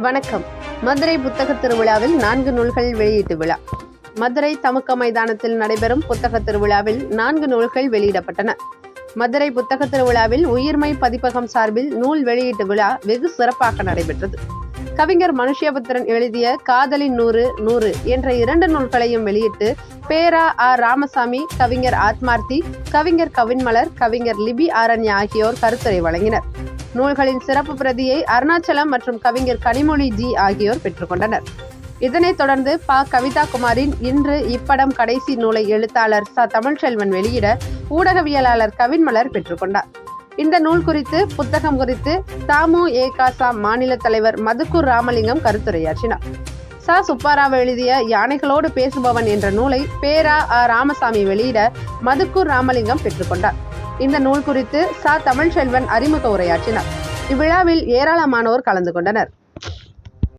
வணக்கம். மதுரை புத்தக திருவிழாவில் 4 நூல்கள் வெளியீட்டு விழா. மதுரை தமுக்க மைதானத்தில் நடைபெறும் புத்தக திருவிழாவில் 4 நூல்கள் வெளியிடப்பட்டன. மதுரை புத்தக திருவிழாவில் உயிர்மை பதிப்பகம் சார்பில் நூல் வெளியீட்டு விழா வெகு சிறப்பாக நடைபெற்றது. கவிஞர் மனுஷ்யபுத்திரன் எழுதிய காதலின் 100 என்ற 2 நூல்களையும் வெளியிட்டு பேரா ராமசாமி, கவிஞர் ஆத்மார்த்தி, கவிஞர் கவின்மலர், கவிஞர் லிபி ஆரண்யா ஆகியோர் கருத்துரை வழங்கினர். நூல்களின் சிறப்பு பிரதியை அருணாச்சலம் மற்றும் கவிஞர் கனிமொழி ஜி ஆகியோர் பெற்றுக்கொண்டனர். இதனைத் தொடர்ந்து கவிதா குமாரின் இன்று இப்படம் கடைசி நூலை எழுத்தாளர் தமிழ்ச்செல்வன் வெளியிட ஊடகவியலாளர் கவின்மலர் பெற்றுக்கொண்டார். இந்த நூல் குறித்து புத்தகம் குறித்து தமுக மாநில தலைவர் மதுக்கூர் ராமலிங்கம் கருத்துரையாற்றினார். சுப்பாராவ் எழுதிய யானைகளோடு பேசுபவன் என்ற நூலை பேரா ராமசாமி வெளியிட மதுக்கூர் ராமலிங்கம் பெற்றுக்கொண்டார். இந்த நூல் குறித்து தமிழ்ச்செல்வன் அறிமுக உரையாற்றினார். இவ்விழாவில் ஏராளமானோர் கலந்து கொண்டனர்.